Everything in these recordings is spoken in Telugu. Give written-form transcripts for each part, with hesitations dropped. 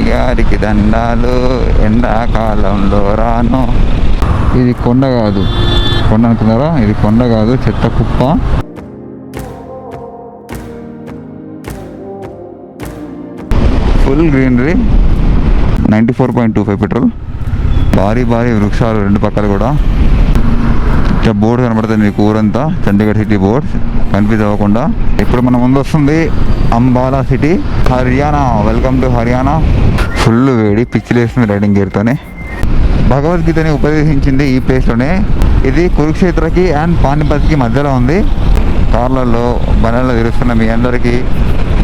గారికి దండాలు, ఎండాకాలంలో రాను. ఇది కొండ కాదు, కొండ అనుకున్నారా? ఇది కొండ కాదు, చెత్త కుప్ప. Full greenery, 94.25 petrol. భారీ భారీ వృక్షాలు రెండు పక్కల కూడా. ఇక్కడ బోర్డు కనబడుతుంది మీకు, ఊరంతా చండీగఢ్ సిటీ బోర్డ్, కన్ఫ్యూజ్ అవ్వకుండా. ఇప్పుడు మన ముందు వస్తుంది Ambala city, Haryana. Welcome to Haryana. Full వేడి, పిచ్చిలేస్తుంది రైడింగ్ గేర్తోనే. భగవద్గీతని ఉపదేశించింది ఈ ప్లేస్లోనే. ఇది కురుక్షేత్రకి అండ్ పానిపత్కి మధ్యలో ఉంది. కార్లలో బండ్లలో తిరుగుతున్న మీ అందరికీ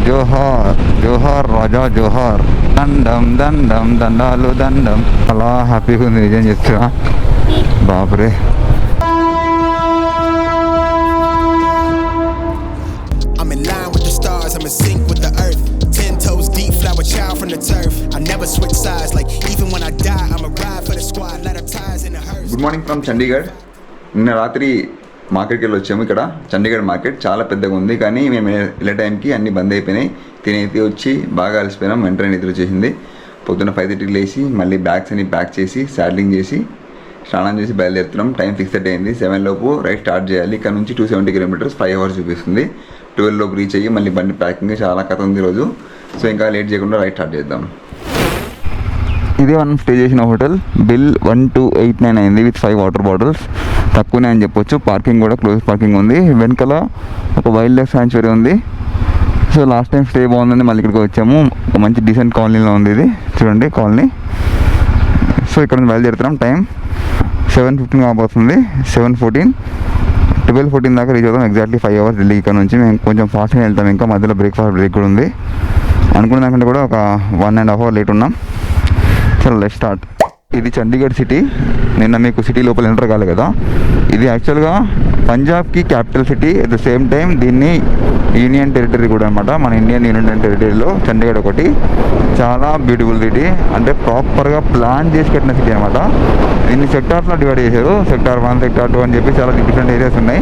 జోహార్, జోహార్ రాజా జోహార్. దండం దండం దండాలు దండం. అలా హ్యాపీగా ఉంది నిజం చెప్తున్నా. బాబరే, గుడ్ మార్నింగ్ ఫ్రమ్ చండీగఢ్. నిన్న రాత్రి మార్కెట్కి వెళ్ళి వచ్చాము. ఇక్కడ చండీగఢ్ మార్కెట్ చాలా పెద్దగా ఉంది, కానీ మేము వెళ్ళే టైంకి అన్నీ బంద్ అయిపోయినాయి. తినేసి వచ్చి బాగా అలసిపోయినాం. వెంటనే నిద్ర వచ్చేసింది. పొద్దున్న 5:30కి లేచి మళ్ళీ బ్యాగ్స్ అన్ని ప్యాక్ చేసి శాడ్లింగ్ చేసి స్నానం చేసి బయలుదేరుతున్నాం. టైం 6:30 అయింది. 7 లోపు రైడ్ స్టార్ట్ చేయాలి. ఇక్కడ నుంచి 270 కిలోమీటర్స్, 5 అవర్స్ చూపిస్తుంది. 12 లోపు రీచ్ అయ్యి మళ్ళీ బండి ప్యాకింగ్ చాలా కథ ఉంది ఈరోజు. సో ఇంకా లేట్ చేయకుండా రైడ్ స్టార్ట్ చేద్దాం. ఇదే మనం స్టే చేసిన హోటల్. బిల్ 1289 అయింది విత్ 5 వాటర్ బాటిల్స్. తక్కువనే అని చెప్పొచ్చు. పార్కింగ్ కూడా క్లోజ్ పార్కింగ్ ఉంది. వెనకాల ఒక వైల్డ్ లైఫ్ శాంచురీ ఉంది. సో లాస్ట్ టైం స్టే బాగుందని మళ్ళీ ఇక్కడికి వచ్చాము. ఒక మంచి డీసెంట్ కాలనీలో ఉంది ఇది, చూడండి కాలనీ. సో ఇక్కడ నుంచి బయలుదేరుతున్నాం. టైం 7:15 కాబోతుంది. 7:14, 12:14 దాకా రీచ్ అవుతాం. Exactly 5 hours Delhi. ఇక్కడ నుంచి మేము కొంచెం ఫాస్ట్గా వెళ్తాం. ఇంకా మధ్యలో బ్రేక్ఫాస్ట్ బ్రేక్ కూడా ఉంది. అనుకున్న దానికంటే కూడా ఒక 1.5 అవర్ లేట్ ఉన్నాం. చలో లెట్స్ స్టార్ట్. ఇది చండీగఢ్ సిటీ. నిన్న మీకు సిటీ లోపల ఎంటర్ కాలేదు కదా. ఇది యాక్చువల్గా పంజాబ్కి capital city. At the same time దీన్ని యూనియన్ టెరిటరీ కూడా అనమాట. మన ఇండియన్ యూనియన్ టెరిటరీలో చండీగఢ్ ఒకటి. చాలా బ్యూటిఫుల్ సిటీ, అంటే ప్రాపర్గా ప్లాన్ చేసి కట్టిన సిటీ అనమాట. దీన్ని సెక్టార్స్లో డివైడ్ చేశారు. సెక్టార్ 1, సెక్టార్ 2 అని చెప్పి చాలా డిఫరెంట్ ఏరియాస్ ఉన్నాయి.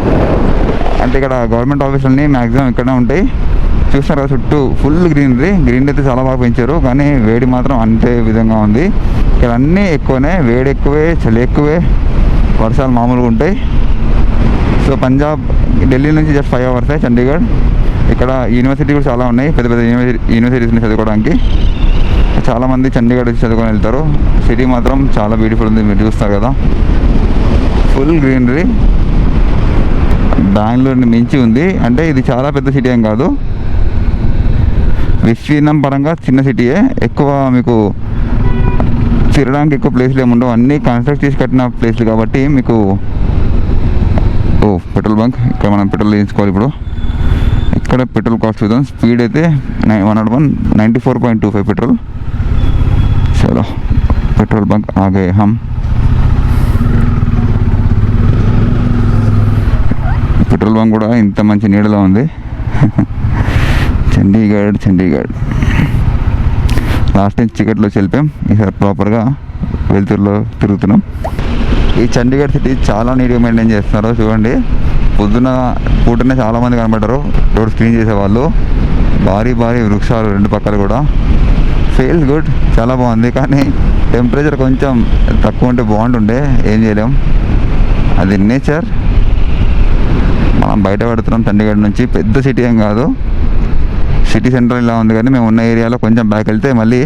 అంటే ఇక్కడ గవర్నమెంట్ ఆఫీసులన్నీ మ్యాక్సిమం ఇక్కడనే ఉంటాయి. చూస్తారు కదా చుట్టూ ఫుల్ గ్రీనరీ. గ్రీనరీ అయితే చాలా బాగా పెంచారు, కానీ వేడి మాత్రం అంతే విధంగా ఉంది. ఇక్కడ అన్నీ ఎక్కువనే, వేడి ఎక్కువే, చలి ఎక్కువే, వర్షాలు మామూలుగా ఉంటాయి. సో పంజాబ్ ఢిల్లీ నుంచి జస్ట్ 5 అవర్సే చండీగఢ్. ఇక్కడ యూనివర్సిటీ కూడా చాలా ఉన్నాయి, పెద్ద పెద్ద యూనివర్సిటీస్ని చదువుకోవడానికి చాలామంది చండీగఢ్ వచ్చి చదువుకొని వెళ్తారు. సిటీ మాత్రం చాలా బ్యూటిఫుల్ ఉంది, మీరు చూస్తారు కదా. ఫుల్ గ్రీనరీ, బెంగళూరుని మించి ఉంది. అంటే ఇది చాలా పెద్ద సిటీ ఏం కాదు, విస్తీర్ణం పరంగా చిన్న సిటీయే. ఎక్కువ మీకు తిరగడానికి ఎక్కువ ప్లేస్లు ఏముండవు, అన్నీ కన్స్ట్రక్ట్ చేసి కట్టిన ప్లేస్లు కాబట్టి మీకు. పెట్రోల్ బంక్, ఇక్కడ మనం పెట్రోల్ వేయించుకోవాలి. ఇప్పుడు ఇక్కడ పెట్రోల్ కాస్ట్ చూద్దాం. స్పీడ్ అయితే 101, 94.25 పెట్రోల్. చలో పెట్రోల్ బంక్ ఆగే హమ్. పెట్రోల్ బంక్ కూడా ఇంత మంచి నీడలో ఉంది. చండీగఢ్ చండీగఢ్. లాస్ట్ టైం చీకట్లో వెళ్ళిపోయాం, ఈసారి ప్రాపర్గా వెలుతురులో తిరుగుతున్నాం. ఈ చండీగఢ్ సిటీ చాలా నీట్గా మెయింటైన్ చేస్తున్నారు. చూడండి, పొద్దున పూటనే చాలామంది కనబడ్డారు రోడ్ క్లీన్ చేసేవాళ్ళు. భారీ భారీ వృక్షాలు రెండు పక్కల కూడా. ఫీల్స్ గుడ్, చాలా బాగుంది. కానీ టెంపరేచర్ కొంచెం తక్కువ ఉంటే బాగుంటుండే, ఏం చేయలేం, అది నేచర్. మనం బయట పడుతున్నాం చండీగఢ్ నుంచి. పెద్ద సిటీ ఏం కాదు, సిటీ సెంటర్ ఇలా ఉంది, కానీ మేము ఉన్న ఏరియాలో కొంచెం బ్యాక్ వెళ్తే మళ్ళీ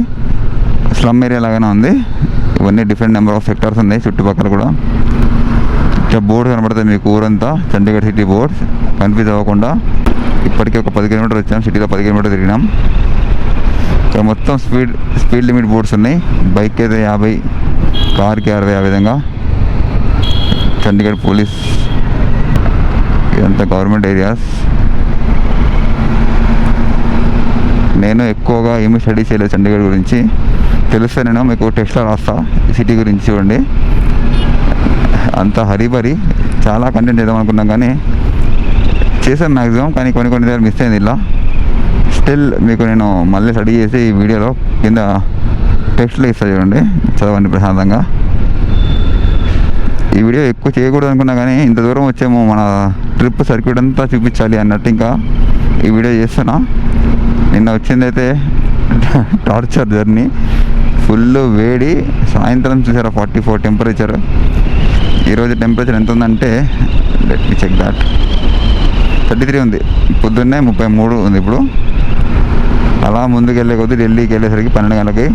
స్లమ్ ఏరియా లాగానే ఉంది. ఇవన్నీ డిఫరెంట్ నెంబర్ ఆఫ్ సెక్టార్స్ ఉన్నాయి చుట్టుపక్కల కూడా. ఇక్కడ బోర్డు కనబడుతుంది మీకు, ఊరంతా చండీగఢ్ సిటీ బోర్డ్, కన్ఫ్యూజ్ అవ్వకుండా. ఇప్పటికీ ఒక 10 కిలోమీటర్లు వచ్చాం, సిటీలో 10 కిలోమీటర్లు తిరిగినాం. ఇక్కడ మొత్తం స్పీడ్ లిమిట్ బోర్డ్స్ ఉన్నాయి. బైక్ అయితే 50, కార్కి 60, ఆ విధంగా. చండీగఢ్ పోలీస్, ఇదంతా గవర్నమెంట్ ఏరియాస్. నేను ఎక్కువగా ఏమీ స్టడీ చేయలేదు చండీగఢ్ గురించి, తెలిస్తే నేను మీకు టెక్స్ట్లో రాస్తా ఈ సిటీ గురించి. చూడండి, అంత హరిబరి. చాలా కంటెంట్ చేద్దాం అనుకున్నాం, కానీ చేసాం మ్యాక్సిమం, కానీ కొన్ని దగ్గర మిస్ అయింది. ఇలా స్టిల్ మీకు నేను మళ్ళీ స్టడీ చేసి ఈ వీడియోలో కింద టెక్స్ట్లో ఇస్తాను, చూడండి, చదవండి ప్రశాంతంగా. ఈ వీడియో ఎక్కువ చేయకూడదు అనుకున్నా, కానీ ఇంత దూరం వచ్చాము, మన ట్రిప్ సర్క్యూట్ అంతా చూపించాలి అన్నట్టు ఇంకా ఈ వీడియో చేస్తున్నా. నిన్న వచ్చిందైతే టార్చర్ జర్నీ, ఫుల్ వేడి. సాయంత్రం చూసారా 44 టెంపరేచర్. ఈరోజు టెంపరేచర్ ఎంత ఉందంటే లెట్ మీ చెక్ దాట్, 33 ఉంది. పొద్దున్నే 33 ఉంది. ఇప్పుడు అలా ముందుకు వెళ్ళే కొద్దీ ఢిల్లీకి వెళ్ళేసరికి 12 గంటలకి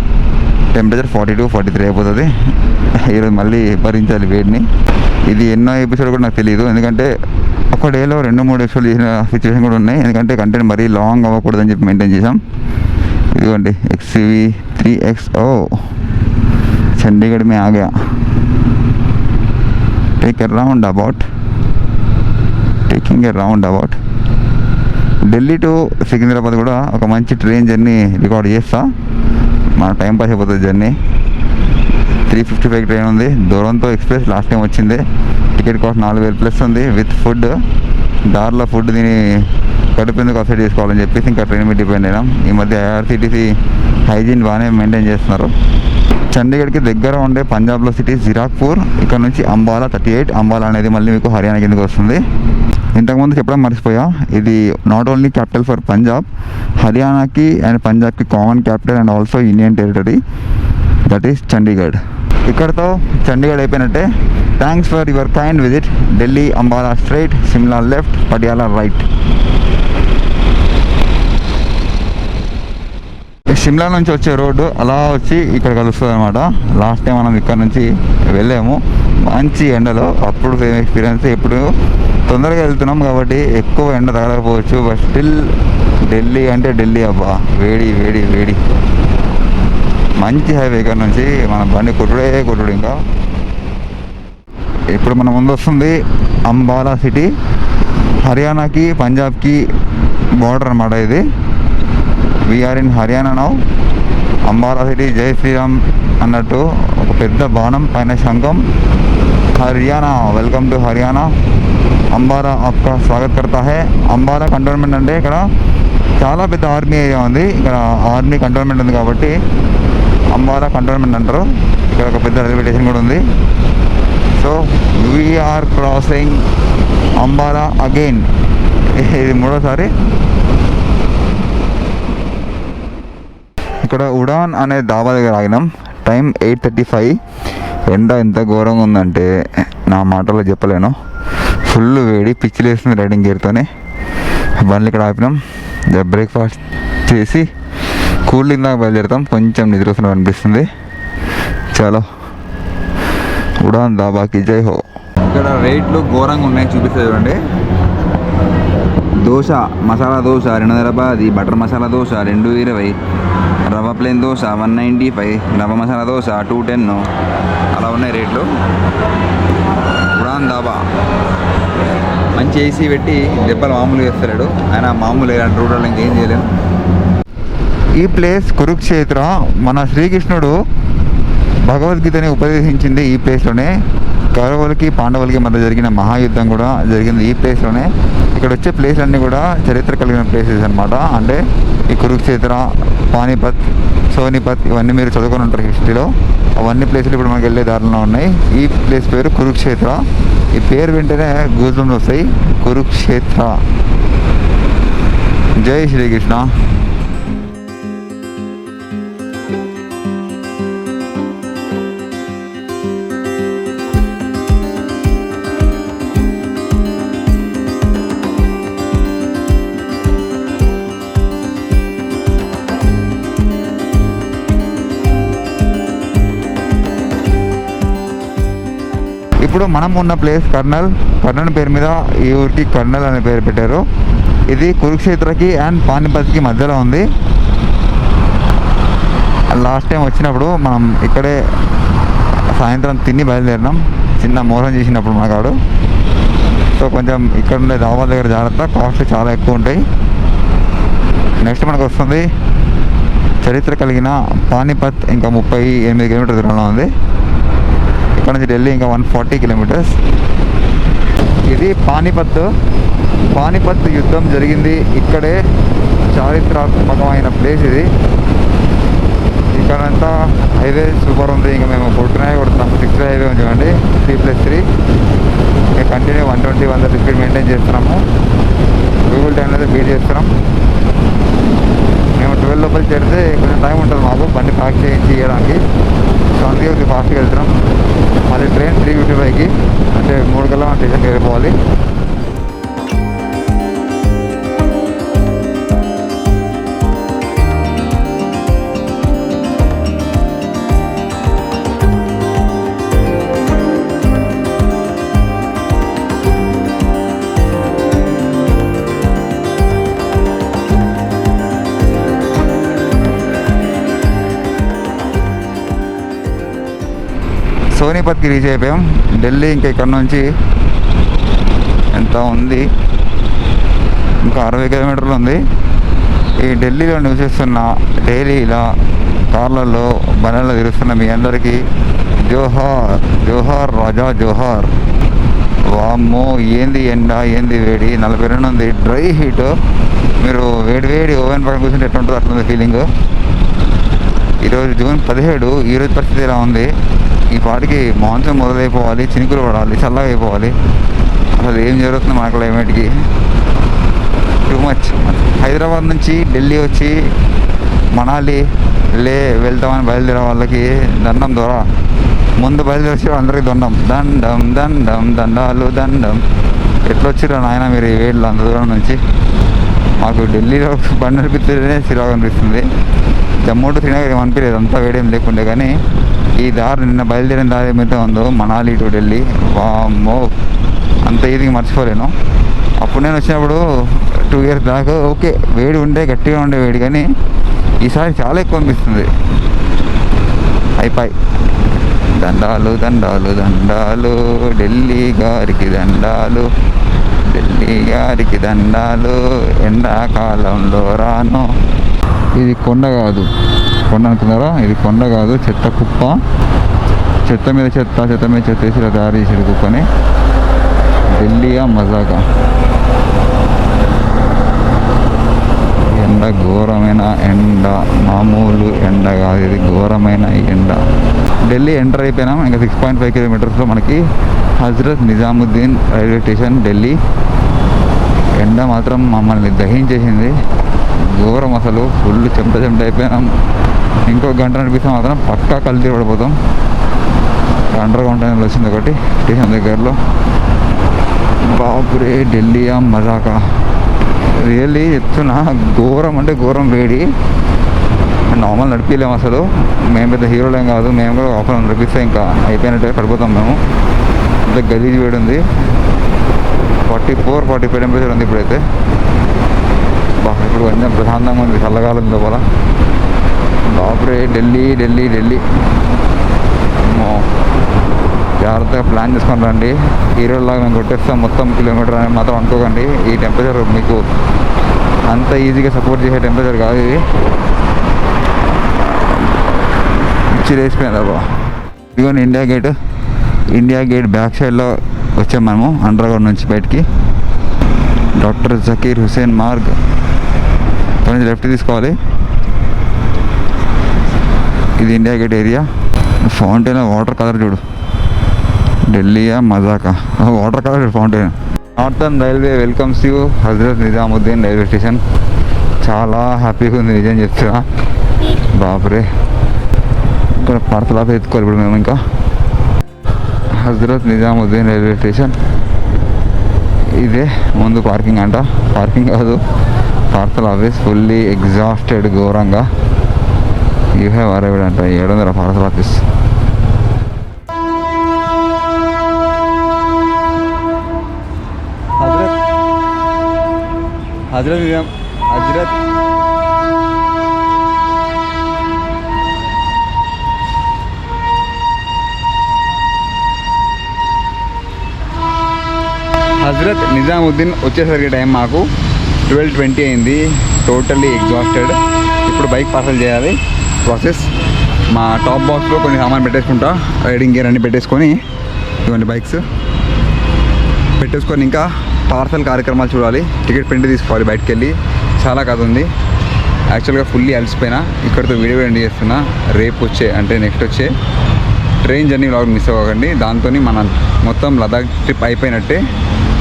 టెంపరేచర్ 42, 43 అయిపోతుంది. ఈరోజు మళ్ళీ భరించాలి వేడిని. ఇది ఎన్నో ఎపిసోడ్ కూడా నాకు తెలియదు, ఎందుకంటే ఒక డేలో 2-3 ఎపిసోడ్ చేసిన సిచ్యువేషన్ కూడా ఉన్నాయి. ఎందుకంటే కంటెంట్ మరీ లాంగ్ అవ్వకూడదని చెప్పి మెయింటైన్ చేసాం. ఇదిగోండి XUV3X. ఓ చండీగఢ్ మే ఆ Gaya. Taking a round about Delhi to Secunderabad కూడా ఒక మంచి ట్రైన్ జర్నీ రికార్డ్ చేస్తా. మన టైం పాస్ అయిపోతుంది జర్నీ. 355 ట్రైన్ ఉంది. దూరంతో ఎక్స్ప్రెస్ లాస్ట్ టైం వచ్చింది. టికెట్ కాస్ట్ 4000+ ఉంది విత్ ఫుడ్. దారిలో ఫుడ్ తిని కడుపుందుకు అప్సెట్ చేసుకోవాలని చెప్పేసి ఇంకా ట్రైన్ మీద డిపెండ్ అయినాం. ఈ మధ్య IRCTC హైజీన్ బాగానే మెయింటైన్ చేస్తున్నారు. చండీగఢ్కి దగ్గర ఉండే పంజాబ్లో సిటీ జిరాక్పూర్. ఇక్కడ నుంచి అంబాలా 38. అంబాలా అనేది మళ్ళీ మీకు హర్యానా కిందకి వస్తుంది. ఇంతకుముందు చెప్పడం మర్చిపోయా, ఇది not only capital for Punjab, హర్యానాకి అండ్ పంజాబ్కి common capital and also union territory, that is Chandigarh. ఇక్కడతో చండీగఢ్ అయిపోయినట్టే. Thanks for your kind visit. Delhi Ambala straight, Shimla left, Patiala right. సిమ్లా నుంచి వచ్చే రోడ్డు అలా వచ్చి ఇక్కడ కలుస్తుంది అనమాట. లాస్ట్ టైం మనం ఇక్కడ నుంచి వెళ్ళాము మంచి ఎండలో. అప్పుడు సేమ్ ఎక్స్పీరియన్స్. ఇప్పుడు తొందరగా వెళ్తున్నాం కాబట్టి ఎక్కువ ఎండ తగలకపోవచ్చు, బట్ స్టిల్ ఢిల్లీ అంటే ఢిల్లీ అబ్బా, వేడి వేడి వేడి. మంచి హైవే ఇక్కడ నుంచి మన బండి కొట్టుడు. ఇంకా ఇప్పుడు మన ముందు వస్తుంది అంబాలా సిటీ. హర్యానాకి పంజాబ్కి బార్డర్ అనమాట ఇది. We're in Haryana now. Ambala city జై శ్రీరామ్ అన్నట్టు ఒక పెద్ద బాణం పైన శంఖం. Haryana, welcome to Haryana. అంబాలా ఆప్కా స్వాగత్ కర్తా హై. అంబాలా కంటోన్మెంట్ అంటే ఇక్కడ చాలా పెద్ద ఆర్మీ ఏరియా ఉంది. ఇక్కడ ఆర్మీ కంటోన్మెంట్ ఉంది కాబట్టి అంబాలా కంటోన్మెంట్ అంటారు. ఇక్కడ ఒక పెద్ద రైల్వే స్టేషన్ కూడా ఉంది. So we are crossing Ambala again. ఇది 3వ సారి. ఇక్కడ ఉడాన్ అనే డాబా దగ్గర ఆగినాం. టైం 8:35. ఎండ ఎంత ఘోరంగా ఉందంటే నా మాటలో చెప్పలేను. ఫుల్ వేడి, పిచ్చిలేస్తుంది రైడింగ్ గేర్తోనే. బండ్లు ఇక్కడ ఆపినాం. బ్రేక్ఫాస్ట్ చేసి కూలింగ్ దాకా బయలుదేరుతాం. కొంచెం నిద్ర వస్తున్నట్టు అనిపిస్తుంది. చలో ఉడాన్ దాబాకి జై హో. ఇక్కడ రేట్లు ఘోరంగా ఉన్నాయి, చూపిస్తుంది చూడండి. దోశ, మసాలా దోశ 250, బటర్ మసాలా దోశ 220, రవ్వ ప్లేన్ దోశ 195, రవ్వ మసాలా దోశ 210. అలా ఉన్నాయి రేట్లు. ఉడాన్ దాబా మంచి ఏసీ పెట్టి దెబ్బలు మామూలుగా వేస్తాడు ఆయన. మామూలు ఇలాంటి రూట్లో ఇంకేం చేయలేము. ఈ ప్లేస్ కురుక్షేత్ర. మన శ్రీకృష్ణుడు భగవద్గీతని ఉపదేశించింది ఈ ప్లేస్లోనే. కౌరవులకి పాండవులకి మధ్య జరిగిన మహాయుద్ధం కూడా జరిగింది ఈ ప్లేస్లోనే. ఇక్కడ వచ్చే ప్లేస్ అన్నీ కూడా చరిత్ర కలిగిన ప్లేసెస్ అనమాట. అంటే ఈ కురుక్షేత్ర, పానీపత్, సోనిపత్ ఇవన్నీ మీరు చదువుకొని ఉంటారు హిస్టరీలో. అవన్నీ ప్లేసులు ఇప్పుడు మనకు వెళ్ళే దారిలో ఉన్నాయి. ఈ ప్లేస్ పేరు కురుక్షేత్ర. ఈ పేరు వింటేనే గూజులు వస్తాయి. కురుక్షేత్ర. జై శ్రీకృష్ణ. ఇప్పుడు మనం ఉన్న ప్లేస్ కర్నల్ పేరు మీద ఈ ఊరికి కర్నల్ అనే పేరు పెట్టారు. ఇది కురుక్షేత్రకి అండ్ పానిపత్కి మధ్యలో ఉంది. లాస్ట్ టైం వచ్చినప్పుడు మనం ఇక్కడే సాయంత్రం తిని బయలుదేరినాం. చిన్న మోసం చేసినప్పుడు మనకాడు. సో కొంచెం ఇక్కడ ఉండే దాబా దగ్గర జాగ్రత్త, కాస్ట్ చాలా ఎక్కువ ఉంటాయి. నెక్స్ట్ మనకు వస్తుంది చరిత్ర కలిగిన పానిపత్. ఇంకా 38 కిలోమీటర్ దూరంలో ఉంది. ఇక్కడ నుంచి ఢిల్లీ ఇంకా 140 కిలోమీటర్స్. ఇది పానిపత్ యుద్ధం జరిగింది ఇక్కడే. చారిత్రాత్మకమైన ప్లేస్ ఇది. ఇక్కడంతా హైవే సూపర్ ఉంది. ఇంకా మేము కొడుతున్నాం 6 హైవే ఉంచామండి, 3+3. ఇంకా కంటిన్యూ 120 స్పీడ్ మెయింటైన్ చేస్తున్నాము. గూగుల్ టైంలో అయితే బీట్ చేస్తున్నాం. మేము 12 లోపల చేరితే కొంచెం టైం ఉంటుంది మాకు బండి ప్యాక్ చేయించి చేయడానికి. సో అందుకే కొద్దిగా ఫాస్ట్గా వెళ్తున్నాం. మళ్ళీ ట్రైన్ 3:55కి, అంటే 3 కల్లా మన స్టేషన్కి వెళ్ళిపోవాలి. సోనీపత్కి రీచ్ అయిపోయాం. ఢిల్లీ ఇంకా ఇక్కడ నుంచి ఎంత ఉంది, ఇంకా 60 కిలోమీటర్లు ఉంది. ఈ ఢిల్లీలో నివసిస్తున్న డైలీ ఇలా కార్లలో బండ్లలో తిరుగుతున్న మీ అందరికీ జోహార్, జోహార్ రాజా జోహార్. వామ్మో ఏంది ఎండ, ఏంది వేడి, 42 ఉంది, డ్రై హీట్. మీరు వేడి వేడి ఓవెన్ పక్కన కూర్చుంటే ఎట్లా ఉంటుంది అట్లుంది ఫీలింగ్. ఈరోజు జూన్ 17, ఈరోజు పరిస్థితి ఇలా ఉంది. ఈ పాటికి మాన్సూన్ మొదలైపోవాలి, చినుకులు పడాలి, చల్లగా అయిపోవాలి. అసలు ఏం జరుగుతుంది మన క్లైమేట్కి, టూ మచ్. హైదరాబాద్ నుంచి ఢిల్లీ వచ్చి మనాలి వెళ్తామని బయలుదేరే వాళ్ళకి దండం ద్వారా ముందు బయలుదేరి వచ్చి అందరికి దండం, దండం దండం దండాలు దండం. ఎట్లా వచ్చిర్రా నాయన మీరు ఈ వేళ్ళు అంత దూరం నుంచి. మాకు ఢిల్లీలో బండి నడిపిస్తేనే చిరాకు అనిపిస్తుంది. జమ్మూ టు శ్రీనగర్ ఏమనిపించలేదు, అంతా వేడేం లేకుండే. కానీ ఈ దారి నిన్న బయలుదేరిన దారి ఏమైతే ఉందో మనాలి టు ఢిల్లీ, వామ్మో అంత ఈజీగా మర్చిపోలేను. అప్పుడు నేను వచ్చినప్పుడు 2 years బ్యాక్ ఓకే వేడి ఉండే, గట్టిగా ఉండే వేడి, కానీ ఈసారి చాలా ఎక్కువ అనిపిస్తుంది. అయిపోయి దండాలు దండాలు దండాలు, ఢిల్లీ గారికి దండాలు, ఢిల్లీ గారికి దండాలు, ఎండాకాలంలో రాను. ఇది కొండ కాదు, కొండ అనుకున్నారా? ఇది కొండ కాదు, చెత్త కుప్ప. చెత్త మీద చెత్త, చెత్త మీద చెత్త వేసి ఇలా తయారు చేసేది కుప్పని. ఢిల్లీయా మజాకా. ఎండ ఘోరమైన ఎండ, మామూలు ఎండ కాదు, ఇది ఘోరమైన ఎండ. ఢిల్లీ ఎంటర్ అయిపోయినాం. ఇంకా 6.5 కిలోమీటర్స్లో మనకి హజ్రత్ నిజాముద్దీన్ రైల్వే స్టేషన్ ఢిల్లీ. ఎండ మాత్రం మమ్మల్ని దహించేసింది, ఘోరం అసలు. ఫుల్ చెమట అయిపోయినాం. ఇంకో గంట నడిపిస్తే మాత్రం పక్కా కల్తీ పడిపోతాం. అండర్ గ్రౌండ్ టైంలో వచ్చింది ఒకటి స్టేషన్ దగ్గరలో. బాపురే ఢిల్లీయా మజాకా. రియల్లీ చెప్తున్నా, ఘోరం అంటే ఘోరం వేడి. నార్మల్ నడిపిలేము అసలు. మేము పెద్ద హీరోలేం కాదు, మేము కూడా ఆఫర్ నడిపిస్తే ఇంకా అయిపోయినట్టే పడిపోతాం మేము. అంత గలీజ్ వేడి ఉంది. 44-45 టెంపరేచర్ ఉంది ఇప్పుడైతే. ఇప్పుడు కొంచెం ప్రశాంతంగా ఉంది, చల్లగాలం లోపల. బాపురే ఢిల్లీ ఢిల్లీ ఢిల్లీ. జాగ్రత్తగా ప్లాన్ చేసుకొని రండి. హీరోలాగా మేము కొట్టేస్తాం మొత్తం కిలోమీటర్ అని మాత్రం అనుకోకండి. ఈ టెంపరేచర్ మీకు అంత ఈజీగా సపోర్ట్ చేసే టెంపరేచర్ కాదు ఇది. పిచ్చి వేసిపోయింది అబ్బా. ఇదిగోండి ఇండియా గేట్ బ్యాక్ సైడ్లో వచ్చాం మనము అండర్ గ్రౌండ్ నుంచి బయటికి. డాక్టర్ జకీర్ హుసేన్ మార్గ్ కొంచెం లెఫ్ట్ తీసుకోవాలి. ఇది India Gate area. Fountain water colour చూడు, ఢిల్లీయా మజాకా. Water colour fountain. Northern Railway welcomes you Hazrat Nizamuddin railway station. చాలా హ్యాపీగా ఉంది నిజం చెప్తున్నా. బాపురే, ఇక్కడ పార్సల్ ఎత్తుకోవాలి ఇప్పుడు మేము. ఇంకా హజ్రత్ నిజాముద్దీన్ రైల్వే స్టేషన్ ఇదే. ముందు పార్కింగ్ అంట, పార్కింగ్ కాదు పార్సల్ ఆఫీస్. ఫుల్లీ ఎగ్జాస్టెడ్ ఘోరంగా. యూ హ్యావ్ అరైవ్డ్ అంట. 700 పార్సల్ ఆఫీస్. హజ్రత్ నిజాముద్దీన్ వచ్చేసరికి టైం మాకు 12:20 అయింది. Totally exhausted. ఇప్పుడు బైక్ పార్సల్ చేయాలి ప్రాసెస్. మా టాప్ బాక్స్లో కొన్ని సామాన్ పెట్టేసుకుంటా, రైడింగ్ గేర్ అన్ని పెట్టేసుకొని, ఇవన్నీ బైక్స్ పెట్టేసుకొని ఇంకా పార్సల్ కార్యక్రమాలు చూడాలి. టికెట్ ప్రింట్ తీసుకోవాలి బయటకు వెళ్ళి. చాలా కథ ఉంది. యాక్చువల్గా ఫుల్లీ అలసిపోయినా. ఇక్కడితో వీడియో ఎండ్ చేస్తున్నా. రేపు వచ్చే అంటే నెక్స్ట్ వచ్చే ట్రైన్ జర్నీ వ్లాగ్ మిస్ అవ్వకండి. దాంతో మన మొత్తం లదాఖ్ ట్రిప్ అయిపోయినట్టే.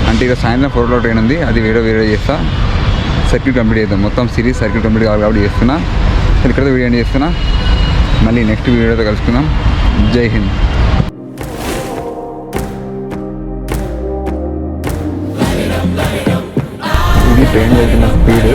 అంటే ఇక సాయంత్రం 4 o'clock ట్రైన్ ఉంది, అది వీడియో చేస్తా. సర్కిల్ కంప్లీట్ చేద్దాం. మొత్తం సిరీస్ సర్కిల్ కంప్లీట్ కావాలి కాబట్టి చేస్తున్నా. ఇక్కడ వీడియో ఎండ్ చేస్తున్నా. మళ్ళీ నెక్స్ట్ వీడియోతో కలుసుకుందాం. జై హింద్. ఇది ట్రైన్ వెళ్తున్న స్పీడ్.